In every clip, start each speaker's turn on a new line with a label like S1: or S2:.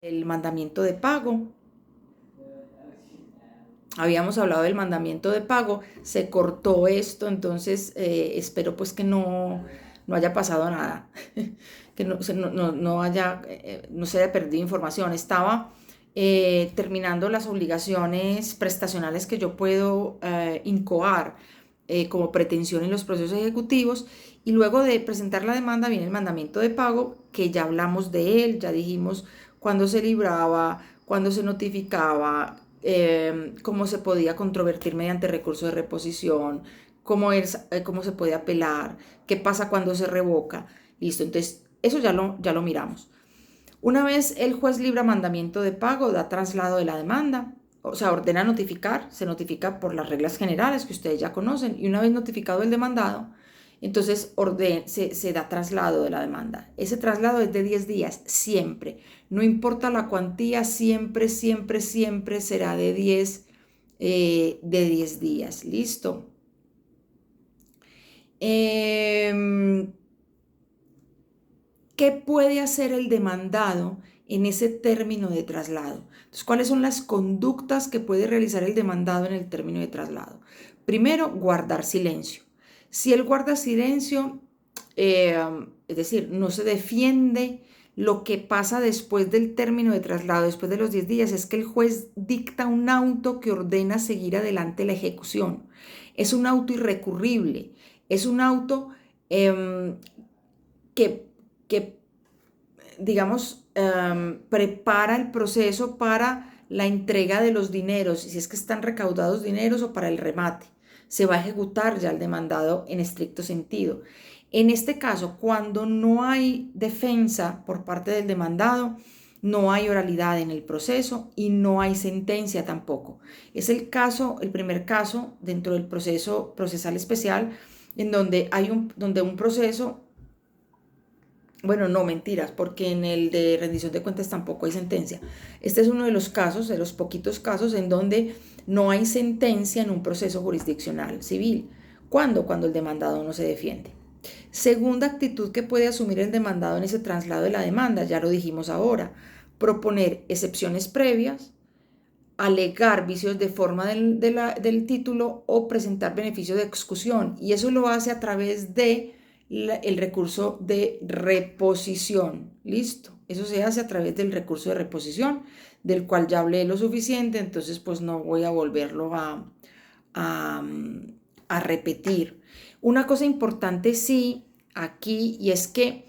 S1: el mandamiento de pago. Habíamos hablado del mandamiento de pago, se cortó esto, entonces espero pues que no haya pasado nada, que no se haya perdido información. Estaba terminando las obligaciones prestacionales que yo puedo incoar como pretensión en los procesos ejecutivos, y luego de presentar la demanda viene el mandamiento de pago, que ya hablamos de él, ya dijimos cuándo se libraba, cuándo se notificaba, cómo se podía controvertir mediante recurso de reposición, cómo se puede apelar, qué pasa cuando se revoca. Listo, entonces eso ya lo miramos. Una vez el juez libra mandamiento de pago, da traslado de la demanda, o sea, ordena notificar, se notifica por las reglas generales que ustedes ya conocen, y una vez notificado el demandado, entonces se da traslado de la demanda. Ese traslado es de 10 días, siempre. No importa la cuantía, siempre, siempre, siempre será de 10 días. ¿Listo? ¿Qué puede hacer el demandado en ese término de traslado? Entonces, ¿cuáles son las conductas que puede realizar el demandado en el término de traslado? Primero, guardar silencio. Si él guarda silencio, es decir, no se defiende, lo que pasa después del término de traslado, después de los 10 días, es que el juez dicta un auto que ordena seguir adelante la ejecución. Es un auto irrecurrible, es un auto que, que digamos, prepara el proceso para la entrega de los dineros, si es que están recaudados dineros, o para el remate. Se va a ejecutar ya el demandado en estricto sentido. En este caso, cuando no hay defensa por parte del demandado, no hay oralidad en el proceso y no hay sentencia tampoco. Es el primer caso dentro del proceso procesal especial en donde donde un proceso, bueno, no, mentiras, porque en el de rendición de cuentas tampoco hay sentencia. Este es uno de los casos, de los poquitos casos en donde no hay sentencia en un proceso jurisdiccional civil. ¿Cuándo? Cuando el demandado no se defiende. Segunda actitud que puede asumir el demandado en ese traslado de la demanda, ya lo dijimos ahora: proponer excepciones previas, alegar vicios de forma del título o presentar beneficio de excusión. Y eso lo hace a través de el recurso de reposición. Listo. Eso se hace a través del recurso de reposición, del cual ya hablé lo suficiente, entonces pues no voy a volverlo a, a repetir. Una cosa importante sí aquí, y es que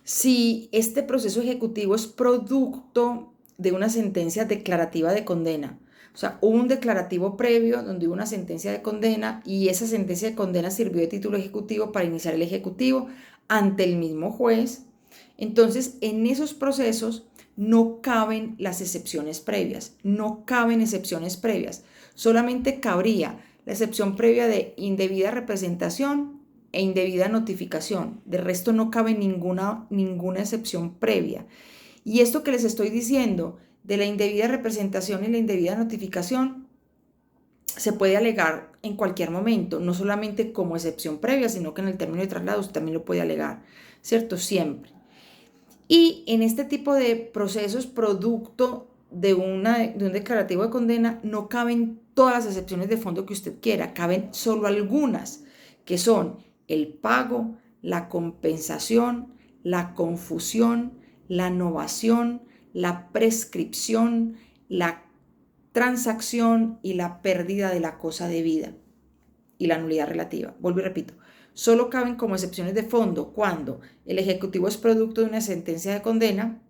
S1: si este proceso ejecutivo es producto de una sentencia declarativa de condena, o sea, hubo un declarativo previo donde hubo una sentencia de condena, y esa sentencia de condena sirvió de título ejecutivo para iniciar el ejecutivo ante el mismo juez, entonces en esos procesos no caben las excepciones previas, no caben excepciones previas, solamente cabría la excepción previa de indebida representación e indebida notificación. De resto no cabe ninguna excepción previa. Y esto que les estoy diciendo de la indebida representación y la indebida notificación se puede alegar en cualquier momento, no solamente como excepción previa, sino que en el término de traslado usted también lo puede alegar, ¿cierto? Siempre. Y en este tipo de procesos producto de un declarativo de condena no caben todas las excepciones de fondo que usted quiera, caben solo algunas, que son el pago, la compensación, la confusión, la novación, la prescripción, la transacción y la pérdida de la cosa debida y la nulidad relativa. Vuelvo y repito, solo caben como excepciones de fondo cuando el ejecutivo es producto de una sentencia de condena,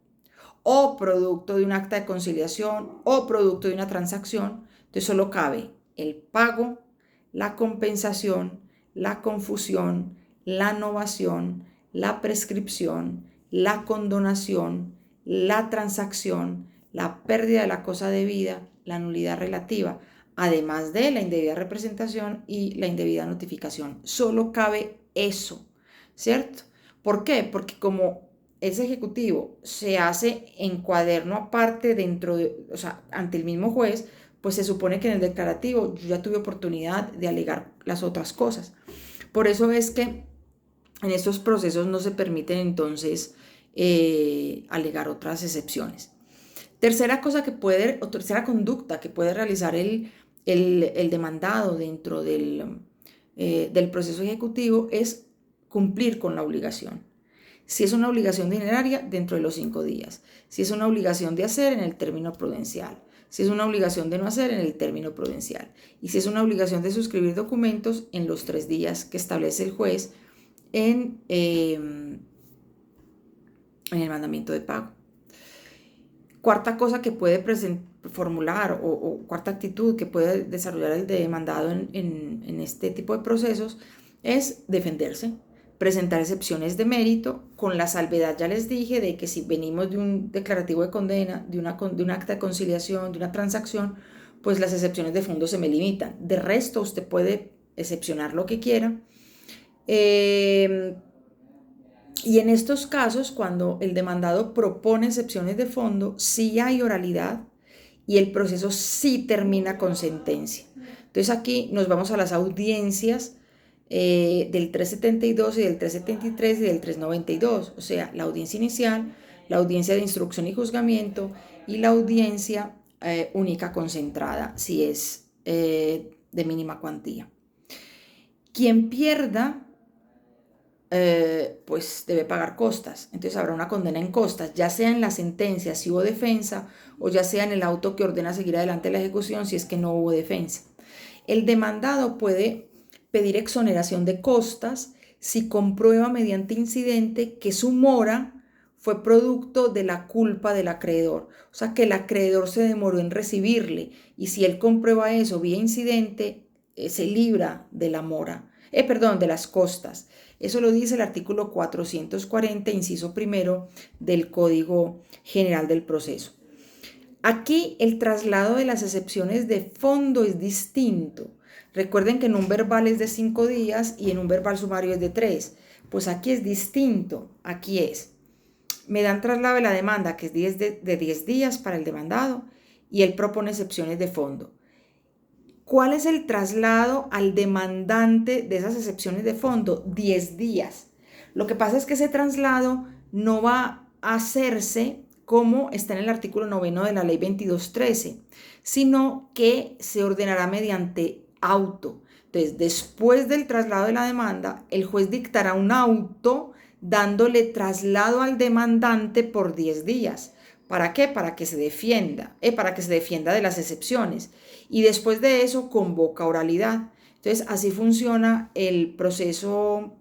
S1: o producto de un acta de conciliación, o producto de una transacción. Entonces solo cabe el pago, la compensación, la confusión, la novación, la prescripción, la condonación, la transacción, la pérdida de la cosa debida, la nulidad relativa, además de la indebida representación y la indebida notificación. Solo cabe eso, ¿cierto? ¿Por qué? Porque como ese ejecutivo se hace en cuaderno aparte o sea, ante el mismo juez, pues se supone que en el declarativo yo ya tuve oportunidad de alegar las otras cosas. Por eso es que en estos procesos no se permiten entonces alegar otras excepciones. Tercera cosa que puede, o tercera conducta que puede realizar el demandado dentro del proceso ejecutivo es cumplir con la obligación. Si es una obligación dineraria, dentro de los 5 días. Si es una obligación de hacer, en el término prudencial. Si es una obligación de no hacer, en el término prudencial. Y si es una obligación de suscribir documentos, en los 3 días que establece el juez en el mandamiento de pago. Cuarta cosa que puede formular o cuarta actitud que puede desarrollar el demandado en este tipo de procesos es defenderse, presentar excepciones de mérito, con la salvedad, ya les dije, de que si venimos de un declarativo de condena, de un acta de conciliación, de una transacción, pues las excepciones de fondo se me limitan. De resto, usted puede excepcionar lo que quiera. Y en estos casos, cuando el demandado propone excepciones de fondo, sí hay oralidad y el proceso sí termina con sentencia. Entonces aquí nos vamos a las audiencias del 372 y del 373 y del 392, o sea, la audiencia inicial, la audiencia de instrucción y juzgamiento y la audiencia única concentrada, si es de mínima cuantía. Quien pierda pues debe pagar costas. Entonces habrá una condena en costas, ya sea en la sentencia si hubo defensa o ya sea en el auto que ordena seguir adelante la ejecución si es que no hubo defensa. El demandado puede pedir exoneración de costas si comprueba mediante incidente que su mora fue producto de la culpa del acreedor, o sea que el acreedor se demoró en recibirle, y si él comprueba eso vía incidente, se libra de la mora, de las costas. Eso lo dice el artículo 440, inciso primero del Código General del Proceso. Aquí el traslado de las excepciones de fondo es distinto. Recuerden que en un verbal es de 5 días y en un verbal sumario es de 3. Pues aquí es distinto. Aquí me dan traslado de la demanda, que es de 10 días para el demandado, y él propone excepciones de fondo. ¿Cuál es el traslado al demandante de esas excepciones de fondo? 10 días. Lo que pasa es que ese traslado no va a hacerse como está en el artículo 9 de la ley 2213, sino que se ordenará mediante auto. Entonces, después del traslado de la demanda, el juez dictará un auto dándole traslado al demandante por 10 días. ¿Para qué? Para que se defienda de las excepciones. Y después de eso convoca oralidad. Entonces, así funciona el proceso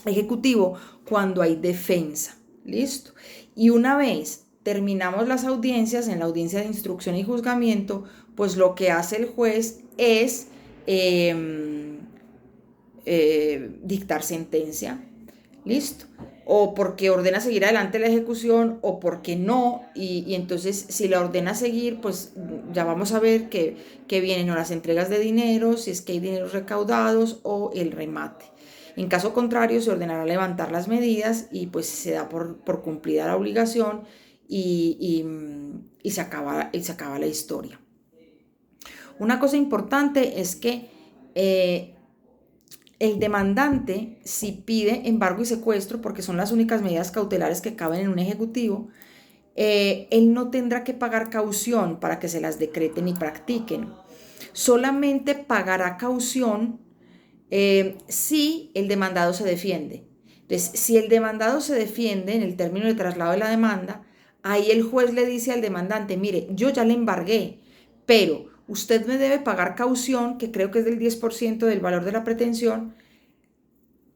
S1: ejecutivo cuando hay defensa. ¿Listo? Y una vez terminamos las audiencias, en la audiencia de instrucción y juzgamiento, pues lo que hace el juez es dictar sentencia. ¿Listo? O porque ordena seguir adelante la ejecución o porque no, y entonces si la ordena seguir, pues ya vamos a ver que vienen o las entregas de dinero, si es que hay dineros recaudados, o el remate. En caso contrario, se ordenará levantar las medidas y pues se da por cumplida la obligación y se acaba la historia. Una cosa importante es que el demandante, si pide embargo y secuestro, porque son las únicas medidas cautelares que caben en un ejecutivo, él no tendrá que pagar caución para que se las decreten y practiquen. Solamente pagará caución si el demandado se defiende. Entonces, si el demandado se defiende en el término de traslado de la demanda, ahí el juez le dice al demandante, mire, yo ya le embargué, pero usted me debe pagar caución, que creo que es del 10% del valor de la pretensión,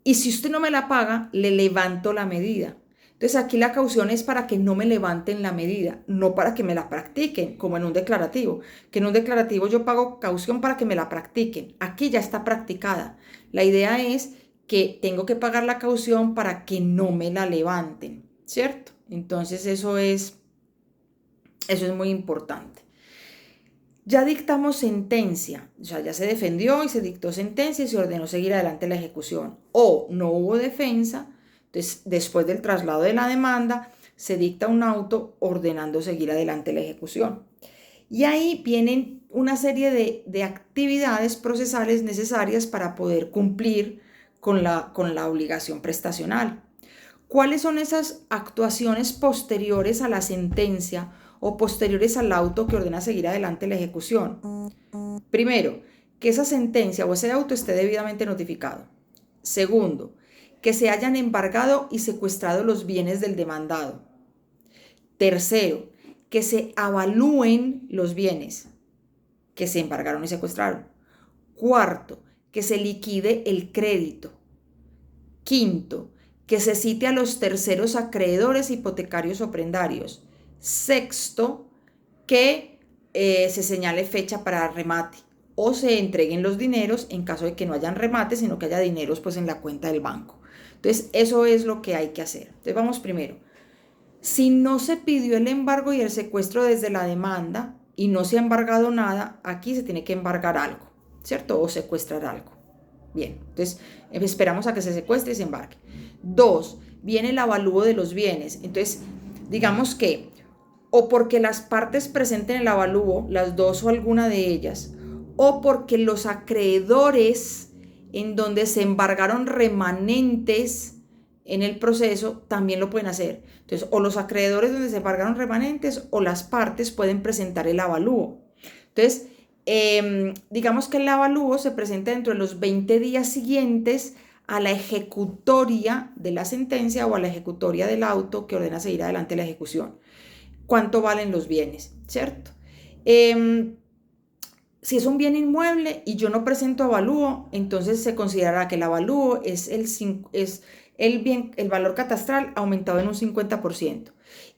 S1: y si usted no me la paga, le levanto la medida. Entonces aquí la caución es para que no me levanten la medida, no para que me la practiquen, como en un declarativo, que en un declarativo yo pago caución para que me la practiquen. Aquí ya está practicada. La idea es que tengo que pagar la caución para que no me la levanten, ¿cierto? Entonces eso es muy importante. Ya dictamos sentencia, o sea, ya se defendió y se dictó sentencia y se ordenó seguir adelante la ejecución. O no hubo defensa, entonces después del traslado de la demanda se dicta un auto ordenando seguir adelante la ejecución. Y ahí vienen una serie de actividades procesales necesarias para poder cumplir con la obligación prestacional. ¿Cuáles son esas actuaciones posteriores a la sentencia o posteriores al auto que ordena seguir adelante la ejecución. Primero, que esa sentencia o ese auto esté debidamente notificado. Segundo, que se hayan embargado y secuestrado los bienes del demandado. Tercero, que se avalúen los bienes que se embargaron y secuestraron. Cuarto, que se liquide el crédito. Quinto, que se cite a los terceros acreedores hipotecarios o prendarios. Sexto, que se señale fecha para remate o se entreguen los dineros en caso de que no hayan remate, sino que haya dineros pues en la cuenta del banco. Entonces, eso es lo que hay que hacer. Entonces, vamos primero. Si no se pidió el embargo y el secuestro desde la demanda y no se ha embargado nada, aquí se tiene que embargar algo, ¿cierto? O secuestrar algo. Bien, entonces esperamos a que se secuestre y se embarque. 2, viene el avalúo de los bienes. Entonces, digamos que o porque las partes presenten el avalúo, las dos o alguna de ellas, o porque los acreedores en donde se embargaron remanentes en el proceso también lo pueden hacer. Entonces, o los acreedores donde se embargaron remanentes o las partes pueden presentar el avalúo. Entonces, digamos que el avalúo se presenta dentro de los 20 días siguientes a la ejecutoria de la sentencia o a la ejecutoria del auto que ordena seguir adelante la ejecución. ¿Cuánto valen los bienes? ¿Cierto? Si es un bien inmueble y yo no presento avalúo, entonces se considerará que el avalúo es el valor catastral aumentado en un 50%.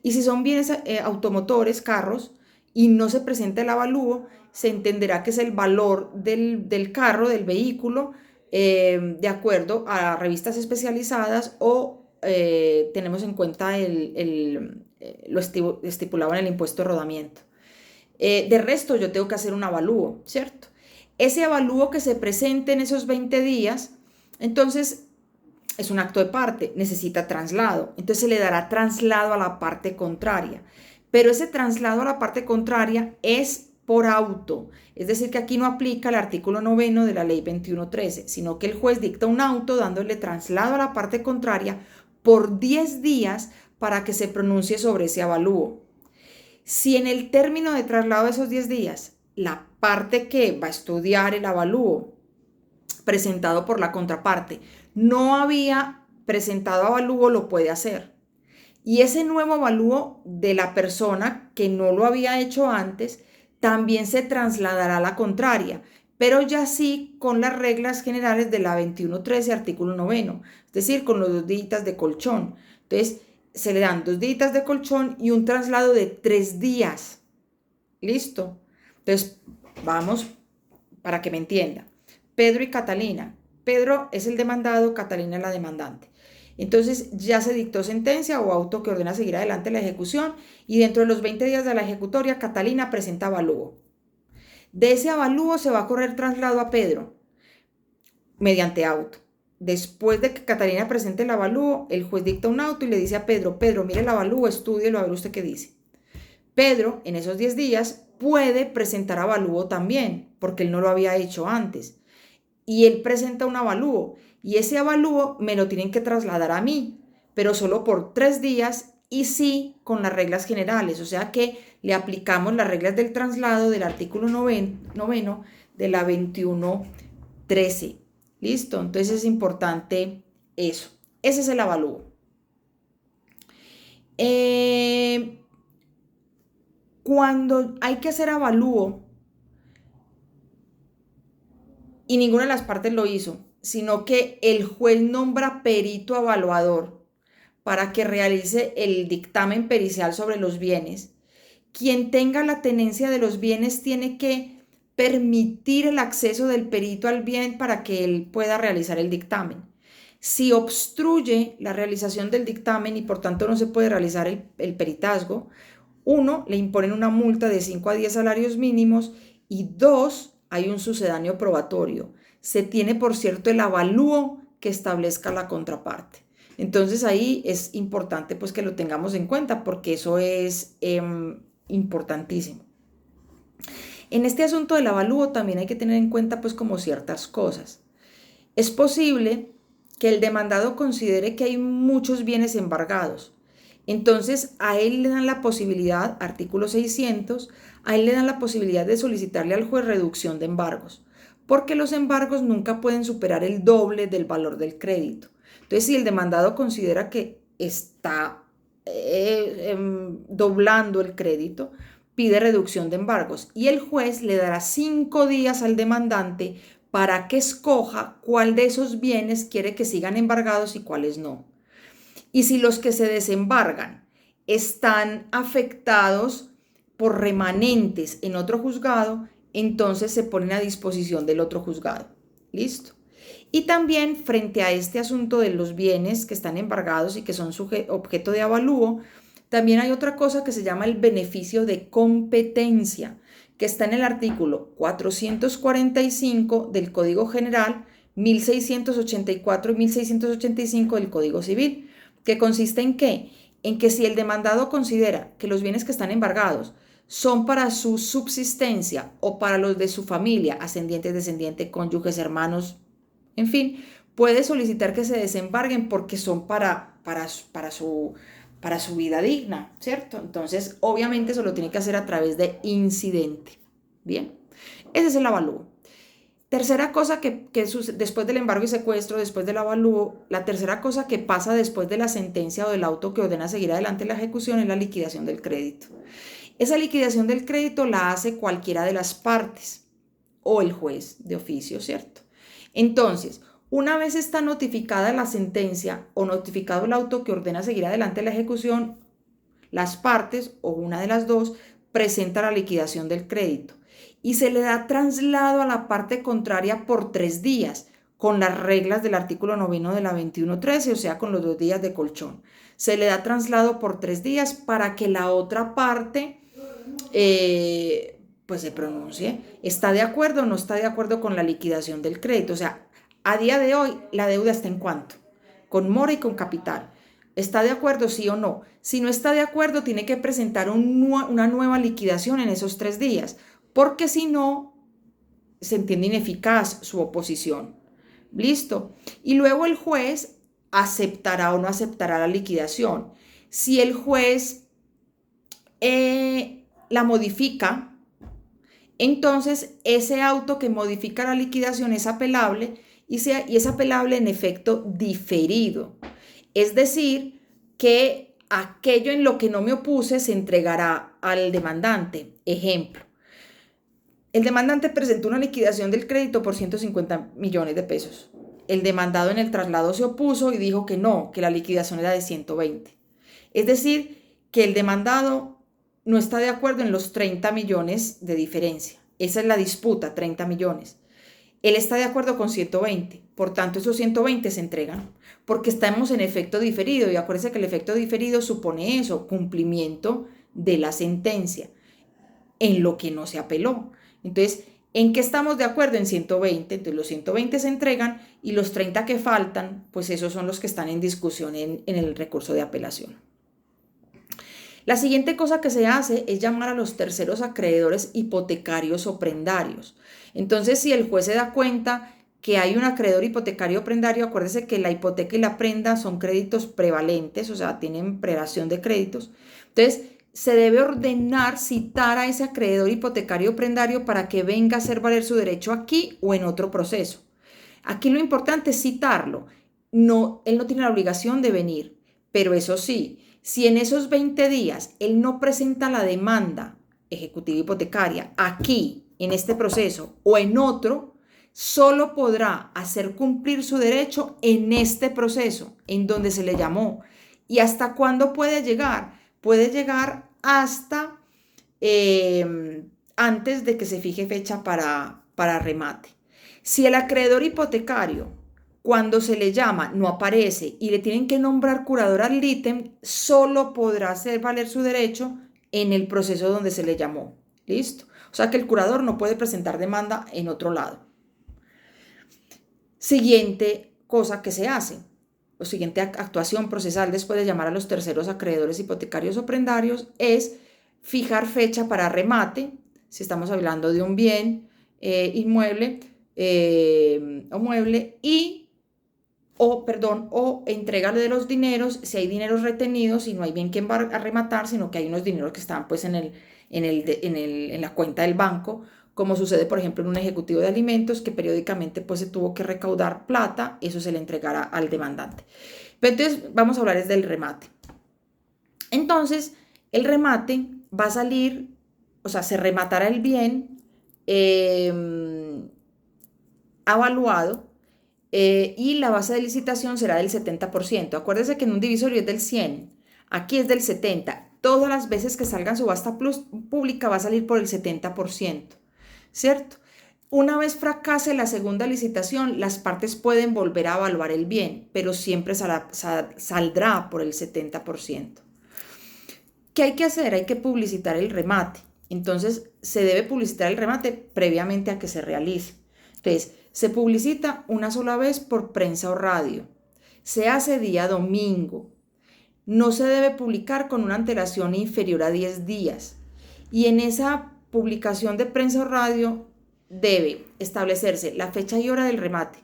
S1: Y si son bienes automotores, carros, y no se presenta el avalúo, se entenderá que es el valor del carro, del vehículo, de acuerdo a revistas especializadas o tenemos en cuenta lo estipulado en el impuesto de rodamiento. De resto, yo tengo que hacer un avalúo, ¿cierto? Ese avalúo que se presente en esos 20 días, entonces es un acto de parte, necesita traslado. Entonces se le dará traslado a la parte contraria. Pero ese traslado a la parte contraria es por auto. Es decir, que aquí no aplica el artículo 9 de la ley 2113, sino que el juez dicta un auto dándole traslado a la parte contraria por 10 días para que se pronuncie sobre ese avalúo. Si en el término de traslado de esos 10 días, la parte que va a estudiar el avalúo presentado por la contraparte no había presentado avalúo, lo puede hacer. Y ese nuevo avalúo de la persona que no lo había hecho antes también se trasladará a la contraria, pero ya sí con las reglas generales de la 2113, artículo 9, es decir, con los 2 días de colchón. Entonces, se le dan 2 días de colchón y un traslado de 3 días. ¿Listo? Entonces, vamos para que me entienda. Pedro y Catalina. Pedro es el demandado, Catalina es la demandante. Entonces ya se dictó sentencia o auto que ordena seguir adelante la ejecución y dentro de los 20 días de la ejecutoria, Catalina presenta avalúo. De ese avalúo se va a correr traslado a Pedro mediante auto. Después de que Catalina presente el avalúo, el juez dicta un auto y le dice a Pedro, Pedro, mire el avalúo, estúdielo, a ver usted qué dice. Pedro, en esos 10 días, puede presentar avalúo también, porque él no lo había hecho antes. Y él presenta un avalúo, y ese avalúo me lo tienen que trasladar a mí, pero solo por 3 días y sí con las reglas generales, o sea que le aplicamos las reglas del traslado del artículo 9 de la 2113. ¿Listo? Entonces es importante eso. Ese es el avalúo. Cuando hay que hacer avalúo y ninguna de las partes lo hizo, sino que el juez nombra perito evaluador para que realice el dictamen pericial sobre los bienes, quien tenga la tenencia de los bienes tiene que permitir el acceso del perito al bien para que él pueda realizar el dictamen. Si obstruye la realización del dictamen y por tanto no se puede realizar el peritazgo, 1, le imponen una multa de 5 a 10 salarios mínimos y 2, hay un sucedáneo probatorio. Se tiene, por cierto, el avalúo que establezca la contraparte. Entonces ahí es importante pues que lo tengamos en cuenta porque eso es importantísimo. En este asunto del avalúo también hay que tener en cuenta pues como ciertas cosas. Es posible que el demandado considere que hay muchos bienes embargados. Entonces, a él le dan la posibilidad, artículo 600, a él le dan la posibilidad de solicitarle al juez reducción de embargos, porque los embargos nunca pueden superar el doble del valor del crédito. Entonces, si el demandado considera que está doblando el crédito, pide reducción de embargos y el juez le dará 5 días al demandante para que escoja cuál de esos bienes quiere que sigan embargados y cuáles no. Y si los que se desembargan están afectados por remanentes en otro juzgado, entonces se ponen a disposición del otro juzgado. ¿Listo? Y también frente a este asunto de los bienes que están embargados y que son objeto de avalúo, también hay otra cosa que se llama el beneficio de competencia, que está en el artículo 445 del Código General, 1684 y 1685 del Código Civil, que consiste en ¿qué? En que si el demandado considera que los bienes que están embargados son para su subsistencia o para los de su familia, ascendiente, descendiente, cónyuges, hermanos, en fin, puede solicitar que se desembarguen porque son para su vida digna, ¿cierto? Entonces, obviamente eso lo tiene que hacer a través de incidente. Bien, ese es el avalúo. Tercera cosa que después del embargo y secuestro, después del avalúo, la tercera cosa que pasa después de la sentencia o del auto que ordena seguir adelante la ejecución es la liquidación del crédito. Esa liquidación del crédito la hace cualquiera de las partes o el juez de oficio, ¿cierto? Entonces, una vez está notificada la sentencia o notificado el auto que ordena seguir adelante la ejecución, las partes o una de las dos presenta la liquidación del crédito y se le da traslado a la parte contraria por 3 días con las reglas del artículo 9 de la 2113, o sea, con los 2 días de colchón. Se le da traslado por 3 días para que la otra parte pues se pronuncie, está de acuerdo o no está de acuerdo con la liquidación del crédito. O sea, a día de hoy la deuda está en cuánto, con mora y con capital. ¿Está de acuerdo sí o no? Si no está de acuerdo, tiene que presentar una nueva liquidación en esos 3 días, porque si no, se entiende ineficaz su oposición. ¿Listo? Y luego el juez aceptará o no aceptará la liquidación. Si el juez la modifica, entonces ese auto que modifica la liquidación es apelable y es apelable en efecto diferido. Es decir, que aquello en lo que no me opuse se entregará al demandante. Ejemplo, el demandante presentó una liquidación del crédito por 150 millones de pesos. El demandado en el traslado se opuso y dijo que no, que la liquidación era de 120. Es decir, que el demandado no está de acuerdo en los 30 millones de diferencia. Esa es la disputa, 30 millones. Él está de acuerdo con 120, por tanto esos 120 se entregan, porque estamos en efecto diferido, y acuérdense que el efecto diferido supone eso, cumplimiento de la sentencia, en lo que no se apeló. Entonces, ¿en qué estamos de acuerdo? En 120, entonces los 120 se entregan y los 30 que faltan, pues esos son los que están en discusión en el recurso de apelación. La siguiente cosa que se hace es llamar a los terceros acreedores hipotecarios o prendarios. Entonces, si el juez se da cuenta que hay un acreedor hipotecario o prendario, acuérdese que la hipoteca y la prenda son créditos prevalentes, o sea, tienen prelación de créditos. Entonces, se debe ordenar citar a ese acreedor hipotecario o prendario para que venga a hacer valer su derecho aquí o en otro proceso. Aquí lo importante es citarlo. No, él no tiene la obligación de venir, pero eso sí, si en esos 20 días él no presenta la demanda ejecutiva hipotecaria aquí, en este proceso o en otro, solo podrá hacer cumplir su derecho en este proceso, en donde se le llamó. ¿Y hasta cuándo puede llegar? Puede llegar hasta antes de que se fije fecha para remate. Si el acreedor hipotecario, cuando se le llama, no aparece y le tienen que nombrar curador ad litem, solo podrá hacer valer su derecho en el proceso donde se le llamó. ¿Listo? O sea que el curador no puede presentar demanda en otro lado. Siguiente cosa que se hace, o siguiente actuación procesal después de llamar a los terceros acreedores hipotecarios o prendarios es fijar fecha para remate, si estamos hablando de un bien inmueble o mueble, y o entrégale de los dineros si hay dineros retenidos y no hay bien quién va a rematar, sino que hay unos dineros que están pues en la cuenta del banco, como sucede por ejemplo en un ejecutivo de alimentos que periódicamente pues se tuvo que recaudar plata, eso se le entregará al demandante. Pero entonces vamos a hablar es del remate. Entonces el remate va a salir, o sea, se rematará el bien avaluado y la base de licitación será del 70%. Acuérdense que en un divisorio es del 100, aquí es del 70. Todas las veces que salga en subasta pública va a salir por el 70%, ¿cierto? Una vez fracase la segunda licitación, las partes pueden volver a evaluar el bien, pero siempre saldrá por el 70%. ¿Qué hay que hacer? Hay que publicitar el remate. Entonces, se debe publicitar el remate previamente a que se realice. Entonces, se publicita una sola vez por prensa o radio. Se hace día domingo. No se debe publicar con una antelación inferior a 10 días. Y en esa publicación de prensa o radio debe establecerse la fecha y hora del remate.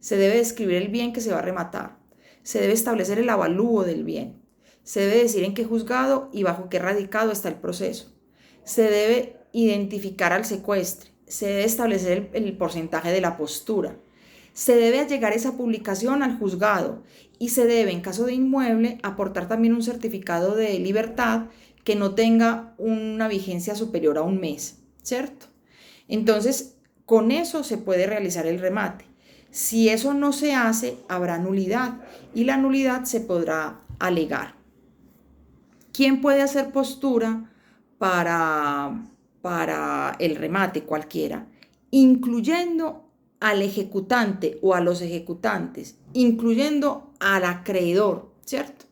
S1: Se debe describir el bien que se va a rematar. Se debe establecer el avalúo del bien. Se debe decir en qué juzgado y bajo qué radicado está el proceso. Se debe identificar al secuestre. Se debe establecer el porcentaje de la postura. Se debe allegar esa publicación al juzgado y se debe, en caso de inmueble, aportar también un certificado de libertad que no tenga una vigencia superior a un mes, ¿cierto? Entonces, con eso se puede realizar el remate. Si eso no se hace, habrá nulidad y la nulidad se podrá alegar. ¿Quién puede hacer postura para el remate? Cualquiera, incluyendo al ejecutante o a los ejecutantes, incluyendo al acreedor, ¿cierto?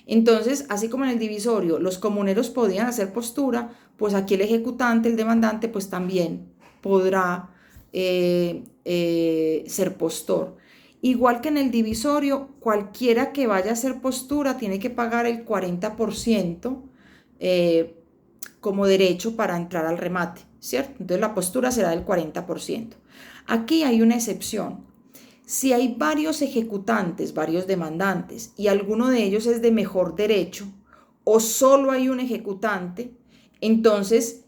S1: Entonces, así como en el divisorio los comuneros podían hacer postura, pues aquí el ejecutante, el demandante, pues también podrá ser postor. Igual que en el divisorio, cualquiera que vaya a hacer postura tiene que pagar el 40% como derecho para entrar al remate, ¿cierto? Entonces la postura será del 40%. Aquí hay una excepción. Si hay varios ejecutantes, varios demandantes, y alguno de ellos es de mejor derecho, o solo hay un ejecutante, entonces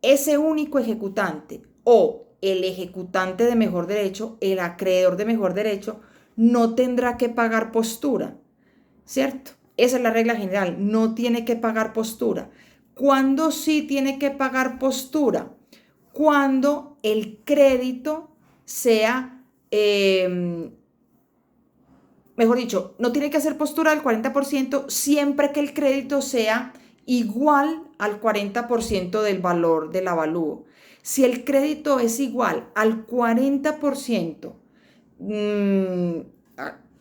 S1: ese único ejecutante o el ejecutante de mejor derecho, el acreedor de mejor derecho, no tendrá que pagar postura, ¿cierto? Esa es la regla general, no tiene que pagar postura. ¿Cuándo sí tiene que pagar postura? Cuando el crédito sea, mejor dicho, no tiene que hacer postura del 40% siempre que el crédito sea igual al 40% del valor del avalúo. Si el crédito es igual al 40%,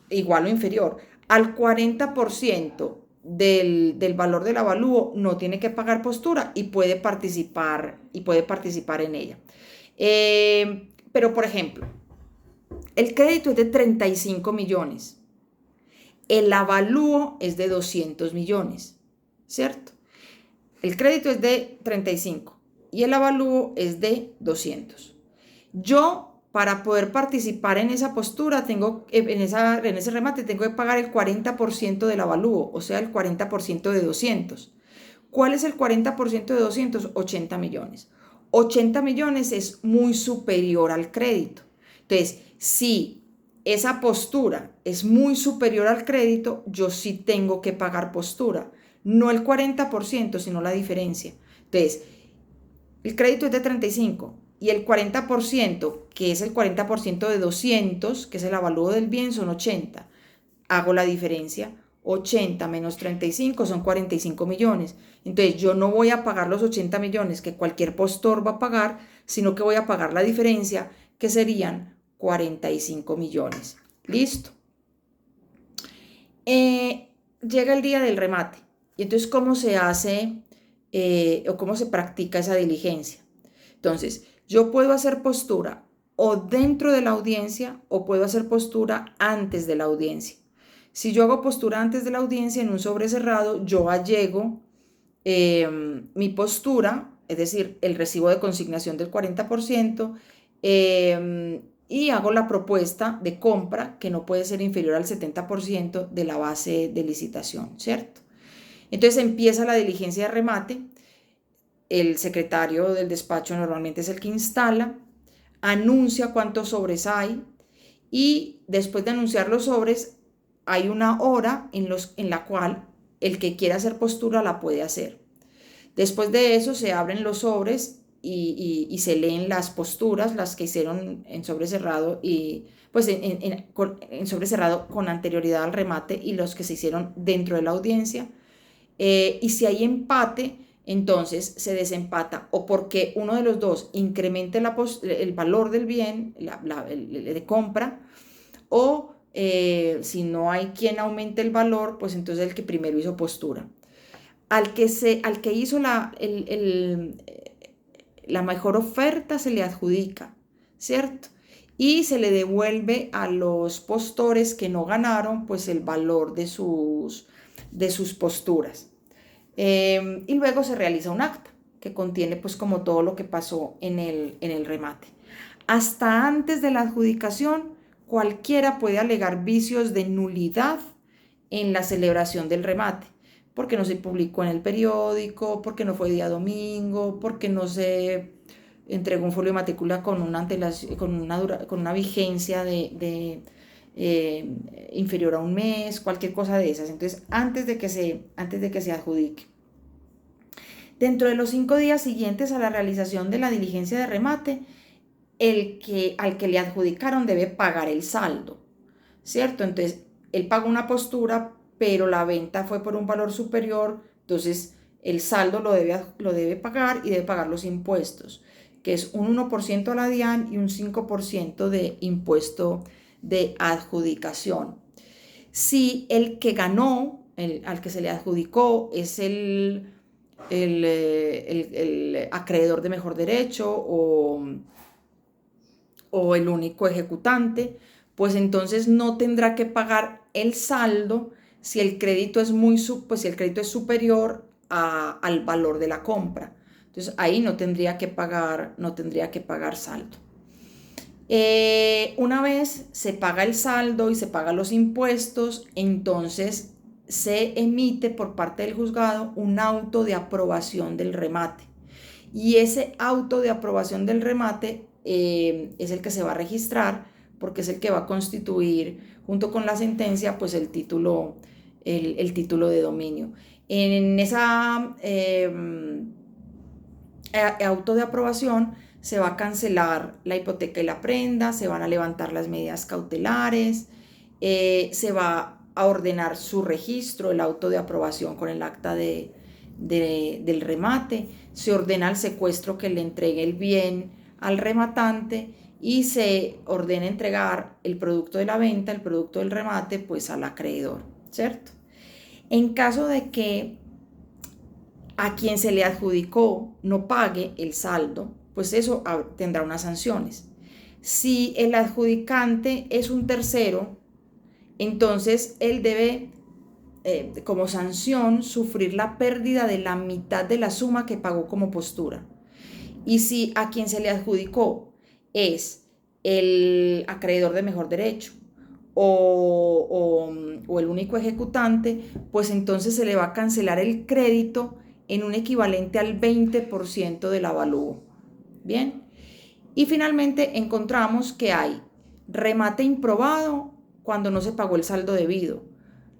S1: igual o inferior, al 40% del valor del avalúo, no tiene que pagar postura y puede participar en ella. Pero, por ejemplo, el crédito es de 35 millones. El avalúo es de 200 millones, ¿cierto? El crédito es de 35 y el avalúo es de 200. Yo, para poder participar en esa postura, en ese remate, tengo que pagar el 40% del avalúo, o sea, el 40% de 200. ¿Cuál es el 40% de 200? 80 millones. 80 millones es muy superior al crédito. Entonces, si esa postura es muy superior al crédito, yo sí tengo que pagar postura. No el 40%, sino la diferencia. Entonces, el crédito es de 35 y el 40%, que es el 40% de 200, que es el avalúo del bien, son 80. Hago la diferencia. 80 menos 35 son 45 millones. Entonces, yo no voy a pagar los 80 millones que cualquier postor va a pagar, sino que voy a pagar la diferencia, que serían 45 millones. Listo. Llega el día del remate. Y entonces, ¿cómo se hace o cómo se practica esa diligencia? Entonces, yo puedo hacer postura o dentro de la audiencia o puedo hacer postura antes de la audiencia. Si yo hago postura antes de la audiencia en un sobrecerrado, yo allego mi postura, es decir, el recibo de consignación del 40%, y hago la propuesta de compra que no puede ser inferior al 70% de la base de licitación, ¿cierto? Entonces empieza la diligencia de remate, el secretario del despacho normalmente es el que instala, anuncia cuántos sobres hay y después de anunciar los sobres hay una hora en la cual el que quiera hacer postura la puede hacer. Después de eso se abren los sobres y se leen las posturas, las que hicieron en sobre cerrado y pues en sobre cerrado con anterioridad al remate y los que se hicieron dentro de la audiencia. Y si hay empate, entonces se desempata o porque uno de los dos incremente el valor del bien de compra o si no hay quien aumente el valor, pues entonces el que primero hizo postura. Al que hizo la mejor oferta se le adjudica, ¿cierto? Y se le devuelve a los postores que no ganaron, pues el valor de sus posturas. Y luego se realiza un acta que contiene pues como todo lo que pasó en el remate. Hasta antes de la adjudicación, cualquiera puede alegar vicios de nulidad en la celebración del remate, porque no se publicó en el periódico, porque no fue día domingo, porque no se entregó un folio de matrícula con una vigencia de inferior a un mes, cualquier cosa de esas. Entonces, antes de que se adjudique. Dentro de los 5 días siguientes a la realización de la diligencia de remate, al que le adjudicaron debe pagar el saldo, ¿cierto? Entonces, él pagó una postura, pero la venta fue por un valor superior, entonces el saldo lo debe pagar y debe pagar los impuestos, que es un 1% a la DIAN y un 5% de impuesto de adjudicación. Si el que ganó, al que se le adjudicó, es el acreedor de mejor derecho o el único ejecutante, pues entonces no tendrá que pagar el saldo si el crédito es si el crédito es superior al valor de la compra. Entonces ahí no tendría que pagar saldo. Una vez se paga el saldo y se pagan los impuestos, entonces se emite por parte del juzgado un auto de aprobación del remate. Y ese auto de aprobación del remate es el que se va a registrar porque es el que va a constituir junto con la sentencia pues el título de dominio. En esa auto de aprobación se va a cancelar la hipoteca y la prenda, se van a levantar las medidas cautelares, se va a ordenar su registro, el auto de aprobación con el acta del remate, se ordena el secuestro que le entregue el bien al rematante y se ordena entregar el producto de la venta, el producto del remate, pues al acreedor, ¿cierto? En caso de que a quien se le adjudicó no pague el saldo, pues eso tendrá unas sanciones. Si el adjudicante es un tercero, entonces él debe, como sanción, sufrir la pérdida de la mitad de la suma que pagó como postura. Y si a quien se le adjudicó es el acreedor de mejor derecho o el único ejecutante, pues entonces se le va a cancelar el crédito en un equivalente al 20% del avalúo. Bien. Y finalmente encontramos que hay remate improbado cuando no se pagó el saldo debido,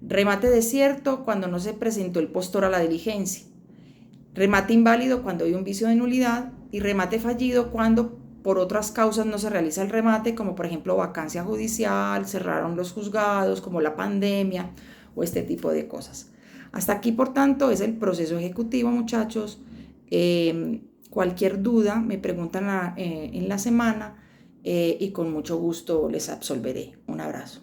S1: remate desierto cuando no se presentó el postor a la diligencia, remate inválido cuando hay un vicio de nulidad y remate fallido cuando por otras causas no se realiza el remate, como por ejemplo vacancia judicial, cerraron los juzgados, como la pandemia o este tipo de cosas. Hasta aquí, por tanto, es el proceso ejecutivo, muchachos. Cualquier duda me preguntan en la semana y con mucho gusto les absolveré. Un abrazo.